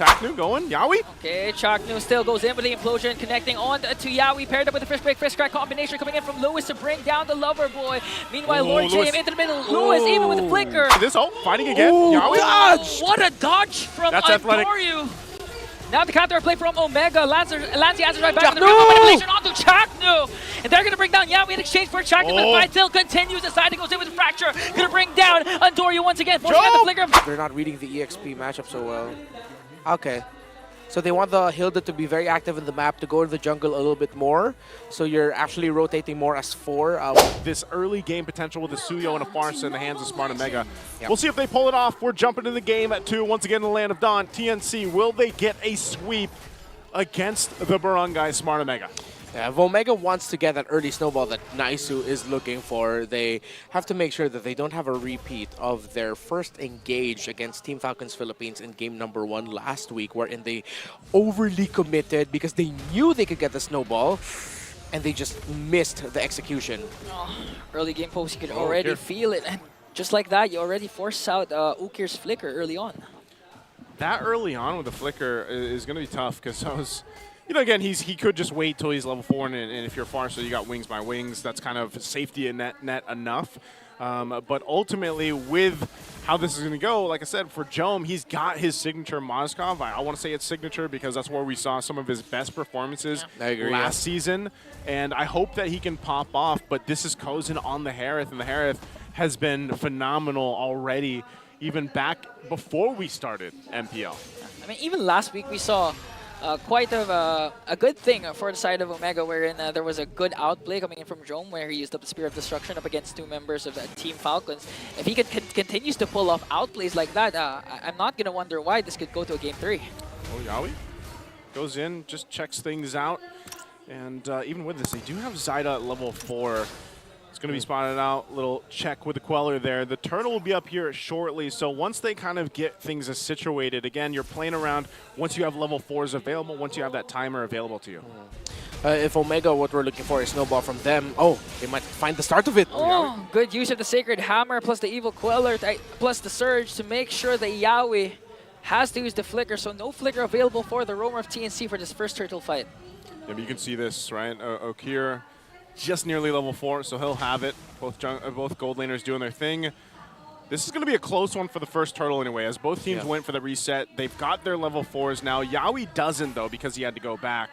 Chaknu going, Yawi? Okay, Chaknu still goes in with the implosion, connecting on to Yawi, paired up with the first break, first crack combination coming in from Lewis to bring down the lover boy. Meanwhile, Lord JM into the middle. Lewis even with the flicker. This fighting again. Yawi. Dodge! What a dodge from athletic. Andoryu. Now the counter play from Omega. Lancy answers right back with the manipulation onto Chaknu. And they're going to bring down Yawi in exchange for Chaknu. But the fight still continues. The side goes in with a fracture. Going to bring down Andoryu once again. Forcing out the flicker. They're not reading the EXP matchup so well. Okay. So they want the Hilda to be very active in the map, to go to the jungle a little bit more. So you're actually rotating more as 4. This early game potential with a Suyo and a Farsa in the hands of Smart Omega. Yep. We'll see if they pull it off. We're jumping into the game at 2. Once again in the Land of Dawn. TNC, will they get a sweep against the Barangay Smart Omega? Yeah, if Omega wants to get that early snowball that Naisu is looking for, they have to make sure that they don't have a repeat of their first engage against Team Falcons Philippines in game number 1 last week, wherein they overly committed because they knew they could get the snowball, and they just missed the execution. Early game post, you could already feel it. And just like that, you already force out Ukir's flicker early on. That early on with the flicker is going to be tough because I was... You know, again, he could just wait till he's level 4, and if you're Farsa, you got wings by wings. That's kind of safety and net enough. But ultimately, with how this is going to go, like I said, for Jome, he's got his signature Moskov. I want to say it's signature because that's where we saw some of his best performances last season. And I hope that he can pop off. But this is Kozin on the Harith, and the Harith has been phenomenal already, even back before we started MPL. I mean, even last week we saw quite of a good thing for the side of Omega, wherein there was a good outplay coming in from Jome, where he used up the Spear of Destruction up against 2 members of Team Falcons. If he continues to pull off outplays like that, I'm not going to wonder why this could go to a Game 3. Oh, Yawi goes in, just checks things out. And even with this, they do have Zyda at level 4. It's going to be spotted out. Little check with the Queller there. The Turtle will be up here shortly. So once they kind of get things situated, again, you're playing around once you have level 4s available, once you have that timer available to you. If Omega, what we're looking for is snowball from them, they might find the start of it. Oh, good use of the Sacred Hammer plus the Evil Queller plus the Surge to make sure that Yawi has to use the Flicker. So no Flicker available for the Roamer of TNC for this first Turtle fight. Yeah, but you can see this, right? Okir just nearly level 4, so he'll have it. Both gold laners doing their thing. This is going to be a close one for the first Turtle anyway, as both teams went for the reset. They've got their level 4s now. Yawi doesn't, though, because he had to go back.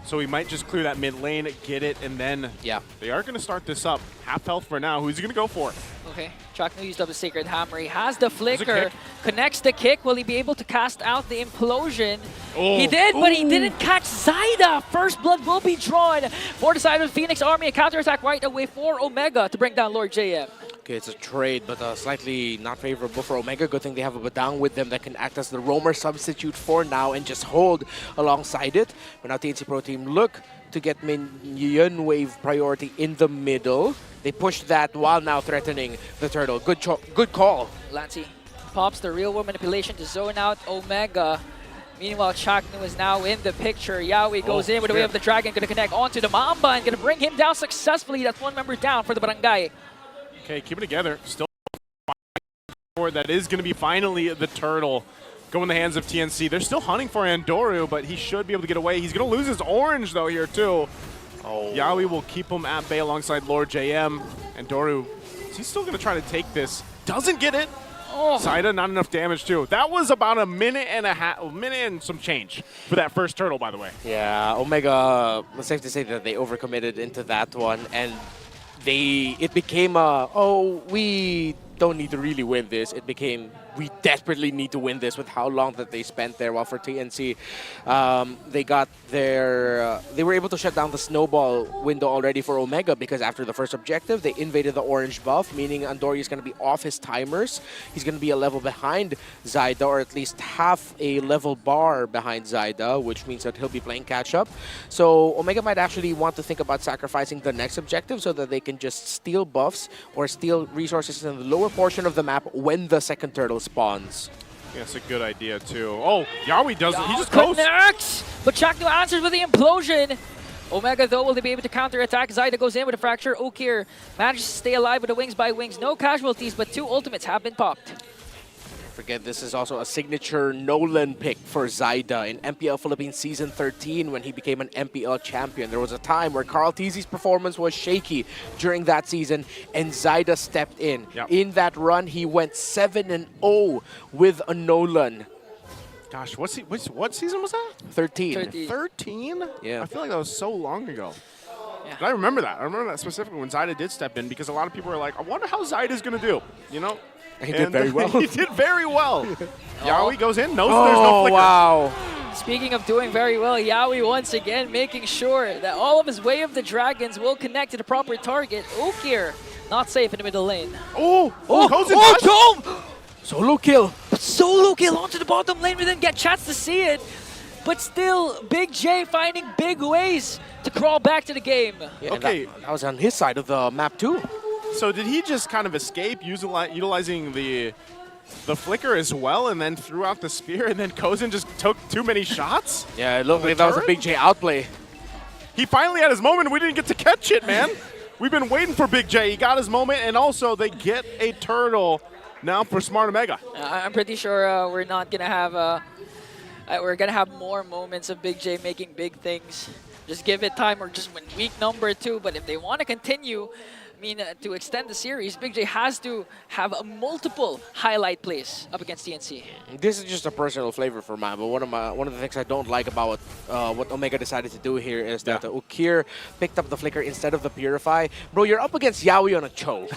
So he might just clear that mid lane, get it, and then they are going to start this up. Half health for now. Who's he going to go for? Okay, Chaknu used up his Sacred Hammer. He has the Flicker, connects the kick. Will he be able to cast out the Implosion? He did, but he didn't catch Zyda. First blood will be drawn for the side of the Phoenix Army. A counterattack right away for Omega to bring down Lord JM. Okay, it's a trade, but slightly not favorable for Omega. Good thing they have a Badang with them that can act as the roamer substitute for now and just hold alongside it. But now TNC Pro Team look to get minion wave priority in the middle. They pushed that while now threatening the Turtle. Good call. Lancy pops the real world manipulation to zone out Omega. Meanwhile, Chaknu is now in the picture. Yawi goes in with the Way of the Dragon, going to connect onto the Mamba and going to bring him down successfully. That's 1 member down for the Barangay. Okay, keep it together. Still, that is going to be finally the Turtle go in the hands of TNC. They're still hunting for Andoryu, but he should be able to get away. He's going to lose his orange, though, here, too. Yawi will keep him at bay alongside Lord JM. Andoryu, he's still going to try to take this. Doesn't get it. Zyda, not enough damage, too. That was about a minute and some change for that first Turtle, by the way. Yeah, Omega, it's safe to say that they overcommitted into that one, and it became we don't need to really win this. It became, we desperately need to win this with how long that they spent there. While for TNC, they got their, they were able to shut down the snowball window already for Omega because after the first objective, they invaded the orange buff, meaning Andoryu is going to be off his timers. He's going to be a level behind Zyda, or at least half a level bar behind Zyda, which means that he'll be playing catch-up. So Omega might actually want to think about sacrificing the next objective so that they can just steal buffs or steal resources in the lower portion of the map when the second Turtle spawns. Yeah, that's a good idea, too. Oh, Yawi does it. He just connects, but Chaknu answers with the Implosion. Omega, though, will they be able to counter-attack? Zyda goes in with a Fracture. Okir manages to stay alive with the wings by wings. No casualties, but 2 ultimates have been popped. forget, this is also a signature Nolan pick for Zyda in MPL Philippines Season 13 when he became an MPL champion. There was a time where Carl Tizzi's performance was shaky during that season, and Zyda stepped in. Yep. In that run, he went 7-0 with a Nolan. Gosh, what season was that? 13. 13? Yeah. I feel like that was so long ago. Yeah. But I remember that. I remember that specifically when Zyda did step in, because a lot of people were like, I wonder how Zyda's going to do, you know? He did very well. He did very well. Yawi goes in, knows there's no flicker. Wow. Speaking of doing very well, Yawi once again making sure that all of his Way of the Dragons will connect to the proper target. Ukir, not safe in the middle lane. Goes in. Dome! Solo kill. But solo kill onto the bottom lane. We didn't get a chance to see it. But still, Big J finding big ways to crawl back to the game. Yeah, Okay. that was on his side of the map too. So did he just kind of escape utilizing the flicker as well, and then threw out the spear, and then Kozin just took too many shots? Yeah, it looked The like that was a turret? Big J outplay. He finally had his moment, and we didn't get to catch it, man. We've been waiting for Big J. He got his moment, and also they get a turtle now for Smart Omega. I'm pretty sure we're not gonna have we're gonna have more moments of Big J making big things. Just give it time, or just win week number 2. But if they want to continue, I mean, to extend the series, Big J has to have a multiple highlight plays up against TNC. This is just a personal flavor for mine, but one of the things I don't like about what Omega decided to do here is that Ukir picked up the flicker instead of the Purify. Bro, you're up against Yawi on a Cho.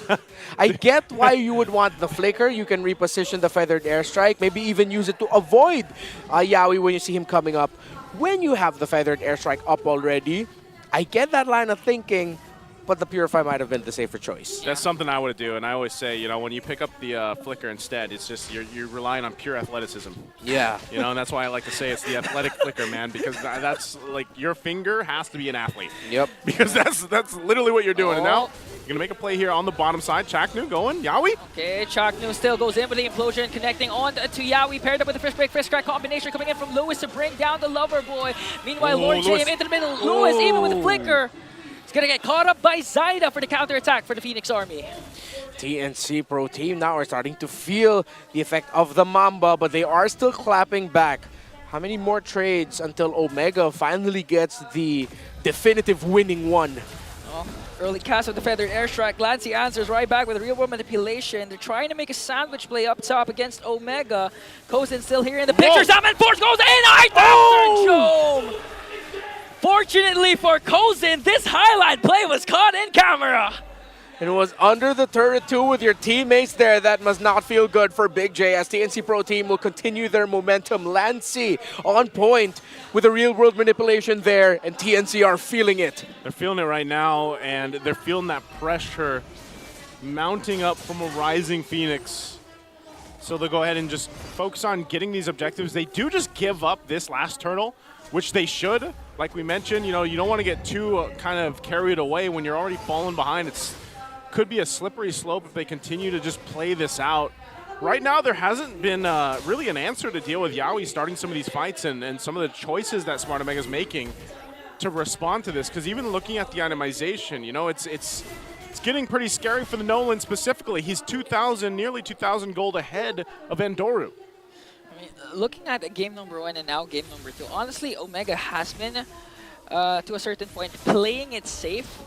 I get why you would want the flicker. You can reposition the Feathered Airstrike, maybe even use it to avoid Yawi when you see him coming up. When you have the Feathered Airstrike up already, I get that line of thinking, but the Purify might have been the safer choice. That's something I would do, and I always say, you know, when you pick up the flicker instead, it's just you're relying on pure athleticism. Yeah. You know, and that's why I like to say it's the athletic flicker, man, because that's like your finger has to be an athlete. Yep. Because that's literally what you're doing. And now you're gonna make a play here on the bottom side. Chaknu going, Yawi. Okay, Chaknu still goes in with the implosion, connecting on to Yawi, paired up with the first break, first crack combination coming in from Lewis to bring down the lover boy. Meanwhile, Lord Lewis. JM into the middle. Lewis even with the flicker. He's gonna get caught up by Zyda for the counterattack for the Phoenix Army. TNC Pro Team now are starting to feel the effect of the Mamba, but they are still clapping back. How many more trades until Omega finally gets the definitive winning one? Oh, early cast of the Feathered Airstrike. Lancy answers right back with real-world manipulation. They're trying to make a sandwich play up top against Omega. Kozin still here in the picture. Salmon Force goes in! After Jome! Fortunately for Kozin, this highlight play was caught in camera. It was under the turret too with your teammates there. That must not feel good for Big J as TNC Pro Team will continue their momentum. Lancy on point with a real world manipulation there, and TNC are feeling it. They're feeling it right now, and they're feeling that pressure mounting up from a rising Phoenix. So they'll go ahead and just focus on getting these objectives. They do just give up this last turtle, which they should. Like we mentioned, you know, you don't want to get too kind of carried away when you're already falling behind. It's could be a slippery slope if they continue to just play this out. Right now, there hasn't been really an answer to deal with Yawi starting some of these fights and some of the choices that Smart Omega is making to respond to this. Because even looking at the itemization, you know, it's getting pretty scary for the Nolan specifically. He's 2,000, nearly 2,000 gold ahead of Endoru. I mean, looking at game number 1 and now game number 2, honestly, Omega has been, to a certain point, playing it safe.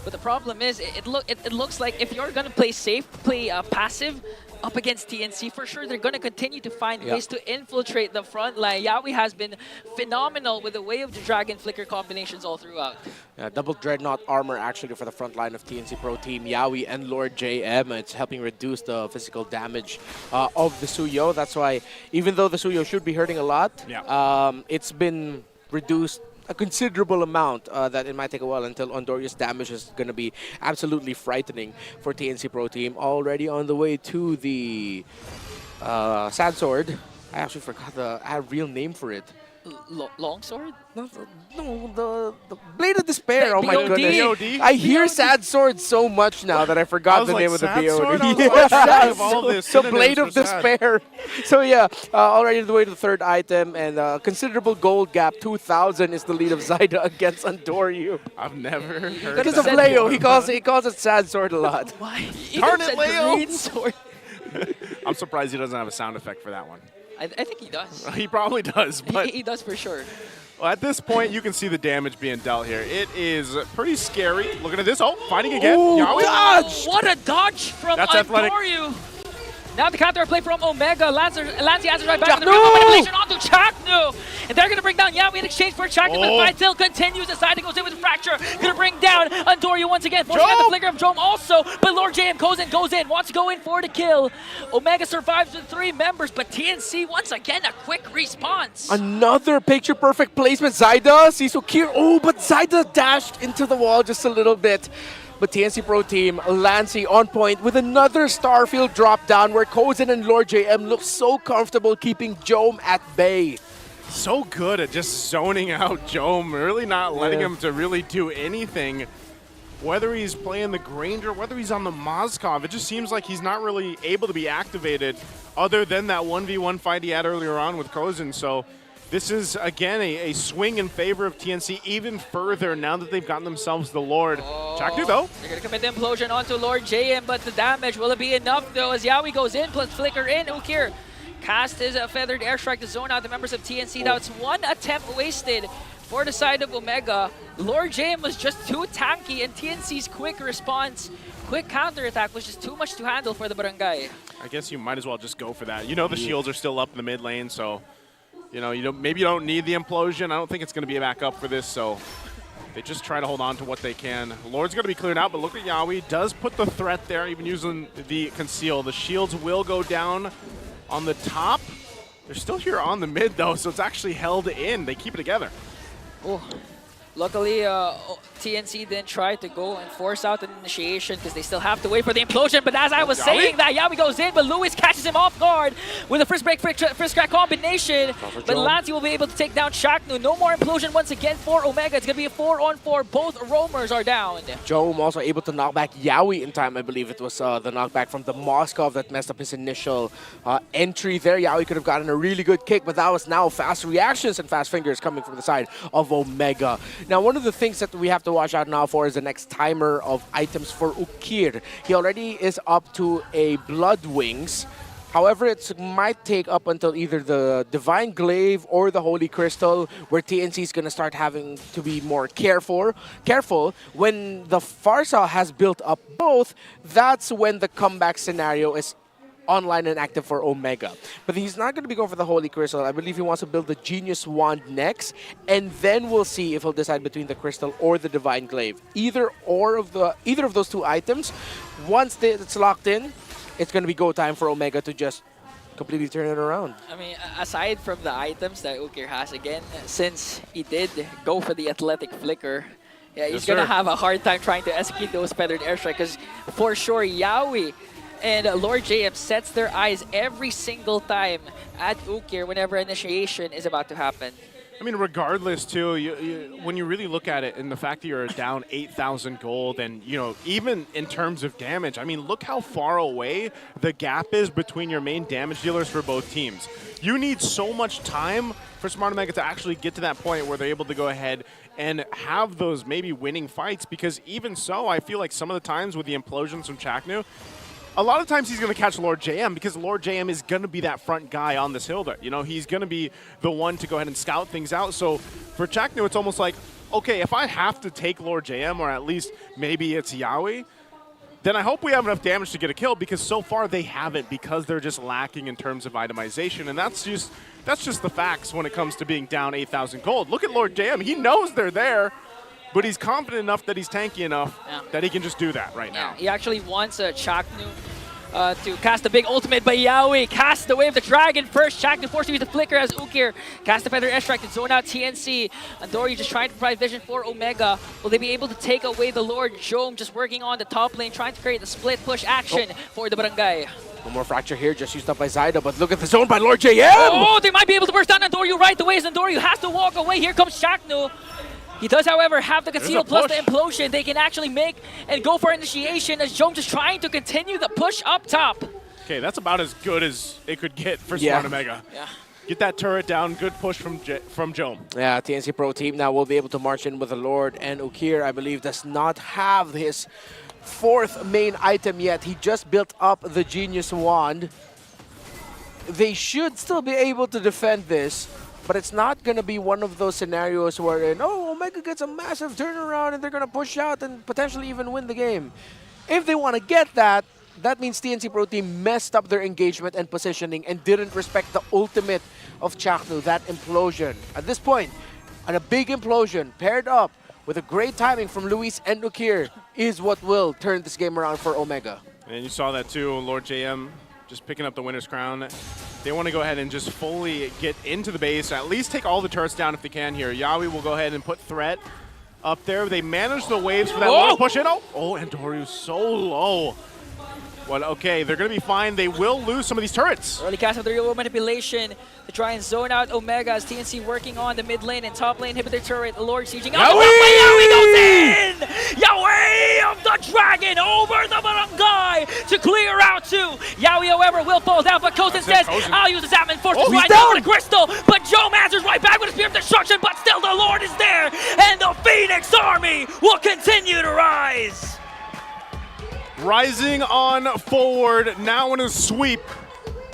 But the problem is, it looks like if you're going to play safe, play passive up against TNC, for sure they're going to continue to find ways to infiltrate the front line. Yawi has been phenomenal with the Way of the Dragon flicker combinations all throughout. Double Dreadnought armor actually for the front line of TNC Pro Team, Yawi and Lord JM. It's helping reduce the physical damage of the Suyo. That's why, even though the Suyo should be hurting a lot, it's been reduced a considerable amount that it might take a while until Ondorius' damage is going to be absolutely frightening for TNC Pro Team. Already on the way to the Sad Sword. I actually forgot the real name for it. Longsword? No, the Blade of Despair. Oh my BOD. goodness. I hear Sad Sword so much now that I forgot the name of the BOD. The Blade of Despair. So yeah, already on the way to the third item, and considerable gold gap. 2,000 is the lead of Zyda against Andoryu. I've never heard Because of that Leo, before. he calls it Sad Sword a lot. Why? Darn it, Leo! Green sword. I'm surprised he doesn't have a sound effect for that one. I think he does. He probably does, but He does for sure. well, at this point, you can see the damage being dealt here. It is pretty scary. Looking at this. Oh, fighting again. Ooh, Yawi. dodge! What a dodge from That's athletic. Andoryu. Now the counter play from Omega. Lancy answers right back. Chaknu! The real manipulation onto Chaknu. And they're going to bring down Yawi in exchange for Chaknu. But the fight still continues. The side goes in with a fracture. Going to bring down Andoryu once again. Forcing out the flicker of Jome also. But Lord JM goes in. Wants to go in for the kill. Omega survives with 3 members. But TNC once again a quick response. Another picture-perfect placement. Zyda sees Ukir. Oh, but Zyda dashed into the wall just a little bit. But TNC Pro Team, Lancy on point with another Starfield drop down where Kozin and Lord JM look so comfortable keeping Jome at bay. So good at just zoning out Jome, really not letting him to really do anything. Whether he's playing the Granger, whether he's on the Moskov, it just seems like he's not really able to be activated other than that 1v1 fight he had earlier on with Kozin. So this is, again, a swing in favor of TNC even further now that they've gotten themselves the Lord. Chaknu, though. They're going to commit the implosion onto Lord JM, but the damage, will it be enough, though, as Yawi goes in, plus flicker in. Ukir cast his feathered airstrike to zone out the members of TNC. Now it's 1 attempt wasted for the side of Omega. Lord JM was just too tanky, and TNC's quick response, quick counterattack was just too much to handle for the Barangay. I guess you might as well just go for that. You know the shields are still up in the mid lane, so maybe you don't need the implosion. I don't think it's going to be a backup for this, so they just try to hold on to what they can. Lord's going to be cleared out, but look at Yawi. Does put the threat there, even using the conceal. The shields will go down on the top. They're still here on the mid, though, so it's actually held in. They keep it together. Oh. Luckily, TNC didn't try to go and force out an initiation because they still have to wait for the implosion. But as I was saying that, Yawi goes in, but Lewis catches him off guard with a first break, first crack combination. But Lancy will be able to take down Chaknu. No more implosion once again for Omega. It's going to be a 4-on-4. Both roamers are down. Jome also able to knock back Yawi in time. I believe it was the knockback from the Moskov that messed up his initial entry there. Yawi could have gotten a really good kick, but that was now fast reactions and fast fingers coming from the side of Omega. Now, one of the things that we have to watch out now for is the next timer of items for Ukir. He already is up to a Blood Wings. However, it might take up until either the Divine Glaive or the Holy Crystal, where TNC is going to start having to be more careful. When the Farsa has built up both, that's when the comeback scenario is online and active for Omega. But he's not going to be going for the Holy Crystal. I believe he wants to build the Genius Wand next, and then we'll see if he'll decide between the Crystal or the Divine Glaive. Either of those 2 items, once it's locked in, it's going to be go time for Omega to just completely turn it around. I mean, aside from the items that Ukir has, again, since he did go for the Athletic Flicker, yeah, he's going to have a hard time trying to execute those feathered airstrike because for sure Yawi and Lord JM sets their eyes every single time at Ukir whenever initiation is about to happen. I mean, regardless, too, when you really look at it and the fact that you're down 8,000 gold and, even in terms of damage, I mean, look how far away the gap is between your main damage dealers for both teams. You need so much time for Smart Omega to actually get to that point where they're able to go ahead and have those maybe winning fights, because even so, I feel like some of the times with the implosions from Chaknu, a lot of times he's going to catch Lord JM because Lord JM is going to be that front guy on this hill there. He's going to be the one to go ahead and scout things out. So for Chaknu, it's almost like, okay, if I have to take Lord JM, or at least maybe it's Yawi, then I hope we have enough damage to get a kill, because so far they haven't, because they're just lacking in terms of itemization. And that's just the facts when it comes to being down 8,000 gold. Look at Lord JM. He knows they're there, but he's confident enough that he's tanky enough that he can just do that right now. He actually wants Chaknu to cast a big ultimate, but Yawi casts the Wave of the Dragon first. Chaknu forced to use the flicker as Ukir cast the Feather Airstrike to zone out TNC. Andoryu just trying to provide vision for Omega. Will they be able to take away the Lord? Jome just working on the top lane, trying to create the split push action for the Barangay. One more fracture here, just used up by Zyda, but look at the zone by Lord JM! Oh, they might be able to burst down Andoryu right away as Andoryu has to walk away. Here comes Chaknu. He does, however, have the conceal plus the implosion. They can actually make and go for initiation as Jome just trying to continue the push up top. Okay, that's about as good as it could get for Smart Omega. Yeah. Get that turret down, good push from Jome. Yeah, TNC Pro Team now will be able to march in with the Lord, and Ukir, I believe, does not have his 4th main item yet. He just built up the Genius Wand. they should still be able to defend this, but it's not going to be one of those scenarios wherein, oh, Omega gets a massive turnaround and they're going to push out and potentially even win the game. If they want to get that, that means TNC Pro Team messed up their engagement and positioning and didn't respect the ultimate of Chaknu, that implosion. At this point, a big implosion paired up with a great timing from Luis and Nukir is what will turn this game around for Omega. And you saw that too, Lord JM just picking up the winner's crown. They want to go ahead and just fully get into the base, at least take all the turrets down if they can here. Yawi will go ahead and put threat up there. They manage the waves for that long push in. Oh, and Doryu's so low. Well, okay, they're going to be fine. They will lose some of these turrets. Early cast of the real manipulation to try and zone out Omega as TNC working on the mid lane and top lane, hit with their turret. Lord sieging out. Yawi goes in! Yawi of the Dragon over the Barangay to clear out two. Yawi, however, will fall down, but Kozen says, I'll use the Zapman Force to slide over the Crystal, but Joe answers right back with a Spear of Destruction, but still the Lord is there, and the Phoenix Army will continue to rise. Rising on forward, now in a sweep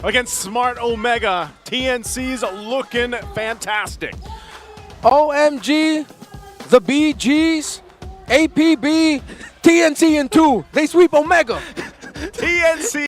against Smart Omega. TNC's looking fantastic. OMG, the BGs, APB, TNC in 2. They sweep Omega. TNC